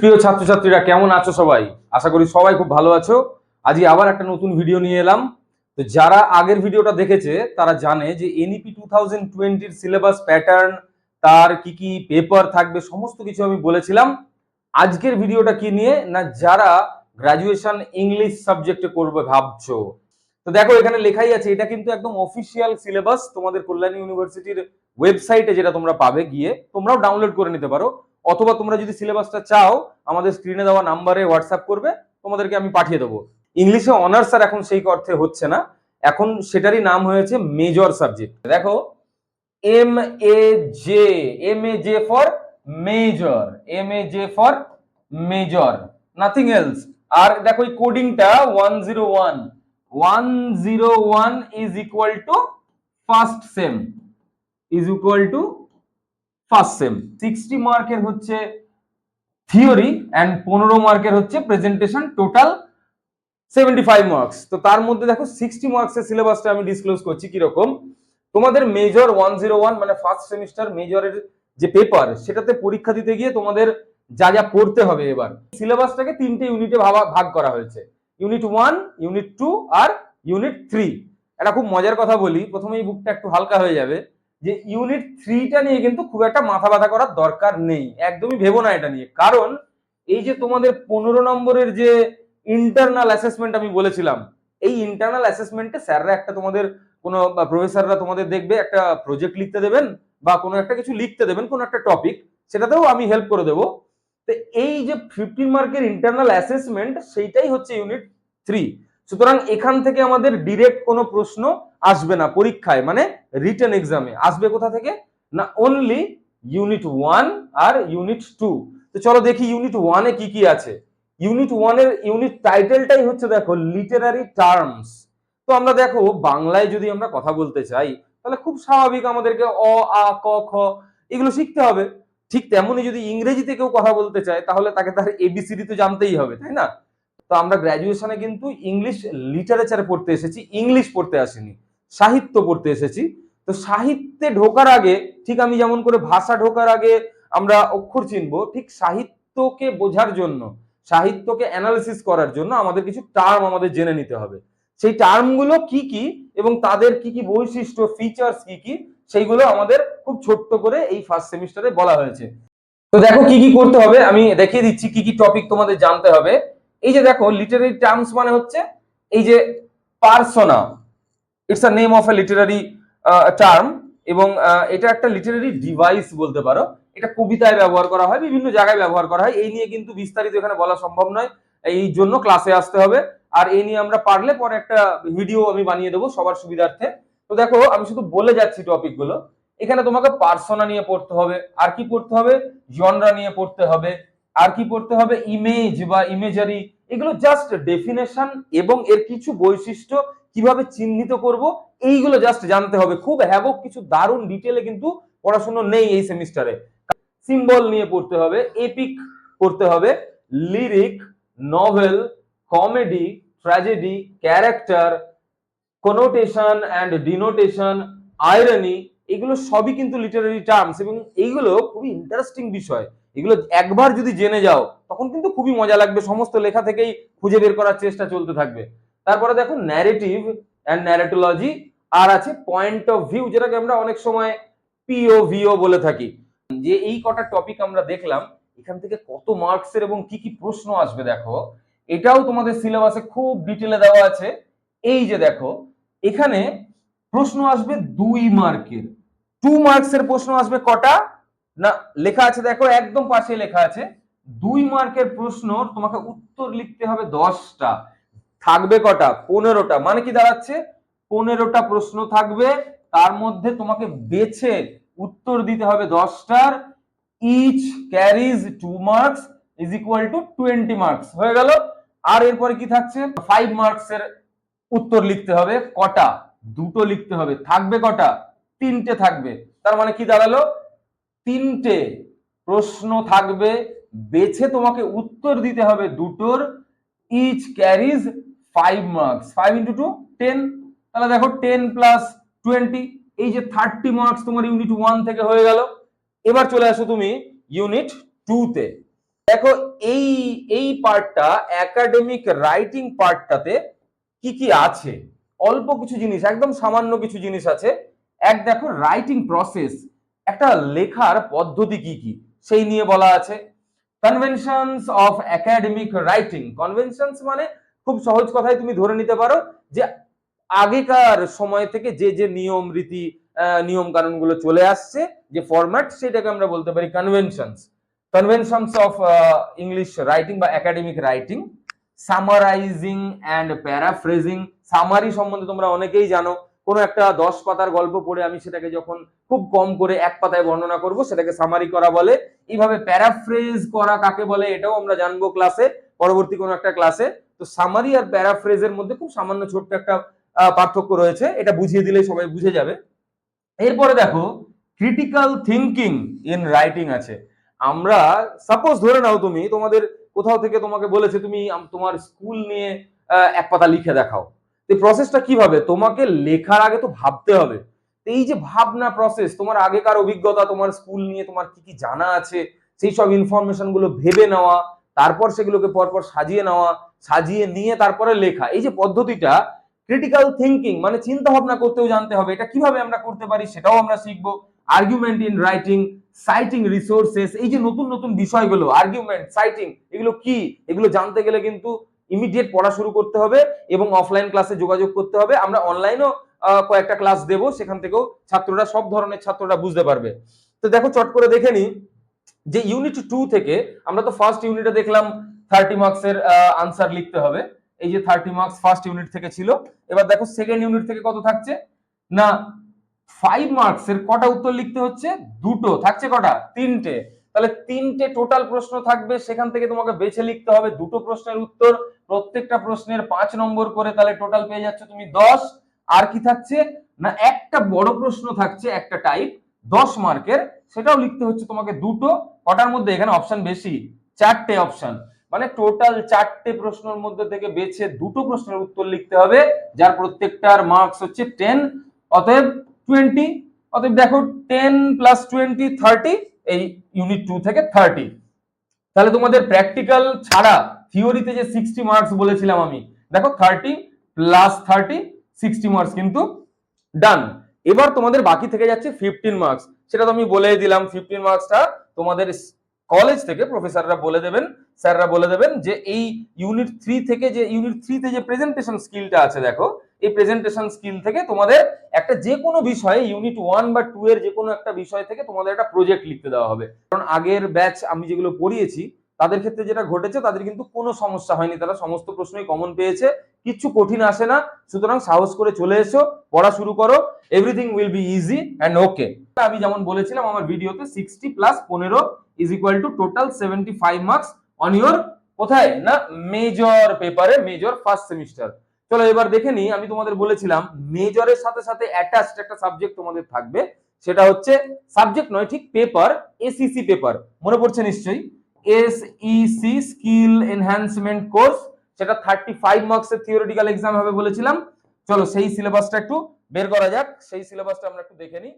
প্রিয় ছাত্রছাত্রীরা কেমন আছো সবাই? আশা করি সবাই খুব ভালো আছো। আজকে আবার একটা নতুন ভিডিও নিয়ে এলাম। তো যারা আগের ভিডিওটা দেখেছে তারা জানে যে এনইপি 2020 এর সিলেবাস প্যাটার্ন, তার কি কি পেপার থাকবে সমস্ত কিছু আমি বলেছিলাম। আজকের ভিডিওটা কি নিয়ে না, যারা গ্র্যাজুয়েশন ইংলিশ সাবজেক্টে করবে ভাবছো, তো দেখো এখানে লেখাই আছে, এটা কিন্তু একদম অফিসিয়াল সিলেবাস। তোমাদের কল্যাণী ইউনিভার্সিটির ওয়েবসাইটে যেটা তোমরা পাবে, গিয়ে তোমরাও ডাউনলোড করে নিতে পারো, অথবা তোমরা যদি সিলেবাসটা চাও আমাদের স্ক্রিনে দেওয়া নাম্বারে হোয়াটসঅ্যাপ করবে, তোমাদেরকে আমি পাঠিয়ে দেবো। ইংলিশে অনার্স আর এখন সেই অর্থে হচ্ছে না, এখন সেটারই নাম হয়েছে মেজর সাবজেক্ট। দেখো M A J, M A J for major, M A J for major, nothing else. আর দেখো এই কোডিংটা 101, 101 is equal to first sem, is equal to first sem. 60 মার্কের হচ্ছে থিওরি এন্ড 15 মার্কের হচ্ছে প্রেজেন্টেশন, টোটাল 75 মার্কস। তো তার মধ্যে দেখো 60 মার্কসের সিলেবাসটা আমি ডিসক্লোজ করছি কিরকম। তোমাদের মেজর 101 মানে ফার্স্ট সেমিস্টার মেজরের যে পেপার, সেটাতে পরীক্ষা দিতে গিয়ে তোমাদের যা যা পড়তে হবে, এবার সিলেবাসটাকে 3টে ইউনিটে ভাগ করা হয়েছে, ইউনিট 1, ইউনিট 2 আর ইউনিট 3। এটা খুব মজার কথা বলি, প্রথমে এই বুকটা একটু হালকা হয়ে যাবে, যে ইউনিট 3টা নিয়ে কিন্তু খুব একটা মাথা ব্যথা করার দরকার নেই, একদমই ভেবো না এটা নিয়ে। কারণ এই যে তোমাদের 15 নম্বরের যে ইন্টারনাল অ্যাসেসমেন্ট আমি বলেছিলাম, এই ইন্টারনাল অ্যাসেসমেন্টে স্যাররা একটা তোমাদের কোনো প্রফেসররা তোমাদের দেখবে একটা প্রজেক্ট লিখতে দেবেন বা কোনো একটা কিছু লিখতে দেবেন, কোনো একটা টপিক, সেটাতেও আমি হেল্প করে দেবো। তো এই যে 15 মার্কের ইন্টারনাল অ্যাসেসমেন্ট, সেইটাই হচ্ছে ইউনিট 3। সুতরাং এখান থেকে আমাদের ডিরেক্ট কোনো প্রশ্ন আসবে না পরীক্ষায়, মানে রিটেন এক্সামে আসবে কোথা থেকে না, অনলি ইউনিট 1 আর ইউনিট 2। তো চলো দেখি ইউনিট 1 এ কি কি আছে। ইউনিট 1 এর ইউনিট টাইটেলটাই হচ্ছে দেখো লিটারারি টার্মস। তো আমরা দেখো বাংলায় যদি আমরা কথা বলতে চাই, তাহলে খুব স্বাভাবিক আমাদেরকে অ আ ক খ এগুলো শিখতে হবে। ঠিক তেমনই যদি ইংরেজিতে কেউ কথা বলতে চায়, তাহলে তাকে তার এবিসিডি তো জানতেই হবে, তাই না? তো আমরা গ্র্যাজুয়েশনে কিন্তু ইংলিশ লিটারেচারে পড়তে এসেছি, ইংলিশ পড়তে আসিনি, সাহিত্য পড়তে এসেছি। তো সাহিত্যে ঢোকার আগে, ঠিক আমি যেমন করে ভাষা ঢোকার আগে আমরা অক্ষর চিনবো, ঠিক সাহিত্যকে বোঝার জন্য, সাহিত্যকে অ্যানালিসিস করার জন্য আমাদের কিছু টার্ম আমাদের জেনে নিতে হবে। সেই টার্মগুলো কি কি এবং তাদের কি কি বৈশিষ্ট্য, ফিচার্স কি কি, সেইগুলো আমাদের খুব ছোট্ট করে এই ফার্স্ট সেমিস্টারে বলা হয়েছে। তো দেখো কি কি করতে হবে, আমি দেখিয়ে দিচ্ছি কি কি টপিক তোমাদের জানতে হবে। এই যে দেখো লিটারারি টার্মস মানে হচ্ছে এই যে persona, it's a name of A Literary term, এবং এটা একটা লিটারারি ডিভাইস বলতে পারো। এটা কবিতায় ব্যবহার করা হয়, বিভিন্ন জায়গায় ব্যবহার করা হয়। এই নিয়ে কিন্তু বিস্তারিত এখানে বলা সম্ভব নয়, এই জন্য ক্লাসে আসতে হবে। আর এই নিয়ে আমরা পারলে পরে একটা ভিডিও আমি বানিয়ে দেবো সবার সুবিধার্থে। তো দেখো আমি শুধু বলে যাচ্ছি টপিক গুলো। এখানে তোমাকে পার্সোনা নিয়ে পড়তে হবে, আর কি পড়তে হবে, জনরা নিয়ে পড়তে হবে, আর কি পড়তে হবে, ইমেজ বা ইমেজারি, এগুলো জাস্ট ডেফিনেশন এবং এর কিছু বৈশিষ্ট্য কিভাবে চিহ্নিত করব, এইগুলো জাস্ট জানতে হবে। খুব হ্যাবক কিছু দারুণ ডিটেলে কিন্তু পড়াশোনা নেই এই সেমিস্টারে। সিম্বল নিয়ে পড়তে হবে, এপিক পড়তে হবে, lyric, novel, comedy, tragedy, character, connotation and denotation, irony, এগুলো সবই কিন্তু লিটারারি টার্মস, এবং এইগুলো খুবই ইন্টারেস্টিং বিষয়। এগুলো একবার যদি জেনে যাও তখন কিন্তু খুবই মজা লাগবে, সমস্ত লেখা থেকেই খুঁজে বের করার চেষ্টা চলতে থাকবে। তারপরে দেখো ন্যারেটিভ অ্যান্ড ন্যারেটোলজি, আর আছে পয়েন্ট অফ ভিউ, যেটাকে আমরা অনেক সময় পিওভিও বলে থাকি। যে এই কটা টপিক আমরা দেখলাম, এখান থেকে কত মার্কসের এবং কি কি প্রশ্ন আসবে দেখো, এটাও তোমাদের সিলেবাসে খুব ডিটেলে দেওয়া আছে। এই যে দেখো এখানে প্রশ্ন আসবে 2 মার্কের, 2 মার্কসের প্রশ্ন আসবে কটা না, লেখা আছে দেখো একদম পাশে লেখা আছে 2 মার্কের প্রশ্ন, তোমাকে উত্তর লিখতে হবে 10টা, থাকবে কটা 15টা, মানে কি দাঁড়াচ্ছে 15টা প্রশ্ন থাকবে, তার মধ্যে তোমাকে বেছে উত্তর দিতে হবে 10টার, each carries 2 marks is equal to 20 marks, হয়ে গেল। আর এরপরে কি থাকছে 5 মার্কসের উত্তর লিখতে হবে, কটা, দুটো লিখতে হবে, থাকবে কটা 3টে থাকবে, তার মানে কি দাঁড়ালো 3টে প্রশ্ন থাকবে, বেছে তোমাকে উত্তর দিতে হবে দুটোর, ইচ ক্যারিজ 5 মার্কস, 5 ইন্টু 2 10, তাহলে দেখো 10 প্লাস 20, এই যে 30 মার্কস তোমার ইউনিট 1 থেকে হয়ে গেল। এবার চলে আসো তুমি ইউনিট 2 তে। দেখো এই এই পার্টটা, একাডেমিক রাইটিং পার্টটাতে কি কি আছে, অল্প কিছু জিনিস, একদম সামান্য কিছু জিনিস আছে। এক দেখো রাইটিং প্রসেস, একটা লেখার পদ্ধতি কি কি সেই নিয়ে বলা আছে। Conventions of academic writing, conventions মানে খুব সহজ কথায় তুমি ধরে নিতে পারো যে আগেকার সময় থেকে যে যে নিয়ম রীতি নিয়ম কানুন গুলো চলে আসছে, যে ফরম্যাট, সেটাকে আমরা বলতে পারি conventions. Conventions of English writing বা academic writing. Summarising and paraphrasing, summary সম্বন্ধে তোমরা অনেকেই জানো, কোনো একটা 10 পাতার গল্প পড়ে আমি সেটাকে যখন খুব কম করে 1 পাতায় বর্ণনা করব সেটাকে সামারি করা বলে। এইভাবে প্যারাফ্রেজ করা কাকে বলে এটাও আমরা জানবো ক্লাসে, পরবর্তী কোনো একটা ক্লাসে। তো সামারি আর প্যারাফ্রেজের মধ্যে খুব সামান্য ছোট্ট একটা পার্থক্য রয়েছে, এটা বুঝিয়ে দিলেই সবাই বুঝে যাবে। এরপরে দেখো ক্রিটিক্যাল থিঙ্কিং ইন রাইটিং আছে। আমরা সাপোজ ধরে নাও তুমি তোমাদের কোথাও থেকে তোমাকে বলেছে তুমি তোমার স্কুল নিয়ে 1 পাতা লিখে দেখাও। এই প্রসেসটা কিভাবে, তোমাকে লেখার আগে তো ভাবতে হবে। এই যে ভাবনা প্রসেস, তোমার আগেকার অভিজ্ঞতা, তোমার স্কুল নিয়ে তোমার কি কি জানা আছে সেই সব ইনফরমেশন গুলো ভেবে নেওয়া, তারপর সেগুলোকে পরপর সাজিয়ে নেওয়া, সাজিয়ে নিয়ে তারপরে লেখা, এই যে পদ্ধতিটা ক্রিটিক্যাল থিঙ্কিং মানে চিন্তা ভাবনা করতেও জানতে হবে। এটা কিভাবে আমরা করতে পারি সেটাও আমরা শিখবো। Argument in writing, citing resources, এই যে নতুন নতুন বিষয়গুলো, আর্গুমেন্ট, সাইটিং, এগুলো কি, এগুলো জানতে গেলে কিন্তু ইমিডিয়েট পড়া শুরু করতে হবে এবং অফলাইন ক্লাসে যোগাযোগ করতে হবে। আমরা অনলাইনেও কয়েকটা ক্লাস দেব, সেখান থেকেও ছাত্ররা, সব ধরনের ছাত্ররা বুঝতে পারবে। তো দেখো চট করে দেখে নি যে ইউনিট 2 থেকে আমরা তো ফার্স্ট ইউনিটে দেখলাম 30 মার্কসের আনসার লিখতে হবে। এই যে 30 মার্কস ফার্স্ট ইউনিট থেকে ছিল। এবার দেখো সেকেন্ড ইউনিট থেকে কত থাকছে না 5 মার্কসের কটা উত্তর লিখতে হচ্ছে, দুটো থাকছে, কটা, তিনটে। তাহলে তিনটে টোটাল প্রশ্ন থাকবে, সেখান থেকে তোমাকে বেছে লিখতে হবে দুটো প্রশ্নের উত্তর, প্রত্যেকটা প্রশ্নের 5 নম্বর করে, তাহলে টোটাল পেয়ে যাচ্ছে তুমি 10। আর কি থাকছে না একটা বড় প্রশ্ন থাকছে, একটা টাইপ 10 মার্কের, সেটাও লিখতে হচ্ছে তোমাকে দুটো। কটার মধ্যে, এখানে অপশন বেশি, 4টে অপশন, মানে টোটাল 4টে প্রশ্নের মধ্যে থেকে বেছে দুটো প্রশ্নের উত্তর লিখতে হবে, যার প্রত্যেকটার মার্কস হচ্ছে 10, অতএব 20। অতএব দেখো 10 + 20 30, এই ইউনিট 2 থেকে 30। তাহলে তোমাদের প্র্যাকটিক্যাল ছাড়া থিওরিতে যে 60 মার্কস বলেছিলাম আমি, দেখো 30 + 30 60 মার্কস কিন্তু ডান। এবার তোমাদের বাকি থেকে যাচ্ছে 15 মার্কস, সেটা তো আমি বলেই দিলাম। 15 মার্কসটা তোমাদের কলেজ থেকে প্রফেসররা বলে দেবেন, স্যাররা বলে দেবেন যে এই ইউনিট 3 থেকে, যে ইউনিট 3 তে যে প্রেজেন্টেশন স্কিলটা আছে, দেখো এই প্রেজেন্টেশন স্কিল থেকে তোমাদের একটা যে কোনো বিষয়ে, ইউনিট 1 বা 2 এর যে কোনো একটা বিষয় থেকে তোমাদের একটা প্রজেক্ট লিখতে দেওয়া হবে। কারণ আগের ব্যাচ আমি যেগুলো পড়িয়েছি তাদের ক্ষেত্রে যেটা ঘটেছে, তাদের কিন্তু কোনো সমস্যা হয়নি, তারা সমস্ত প্রশ্নই কমন পেয়েছে, কিচ্ছু কঠিন আসে না। সুতরাং সাহস করে চলে এসো, পড়া শুরু করো, everything will be easy and okay. আমি যেমন বলেছিলাম আমার ভিডিওতে 60 + 15 = টোটাল 75 মার্কস অন ইওর, কোথায় না মেজর পেপারে, মেজর ফার্স্ট সেমিস্টার। চলো এবার দেখে নি, আমি তোমাদের বলেছিলাম মেজরের সাথে সাথে অ্যাটাচড একটা সাবজেক্ট তোমাদের থাকবে, সেটা হচ্ছে সাবজেক্ট নয় ঠিক পেপার, এসইসি পেপার, মনে পড়ছে নিশ্চয়ই, এসইসি স্কিল এনহ্যান্সমেন্ট কোর্স, সেটা 35 মার্কসের থিওরিটিক্যাল এক্সাম হবে বলেছিলাম। চলো সেই সিলেবাসটা একটু বের করা যাক, সেই সিলেবাসটা আমরা একটু দেখে নিই।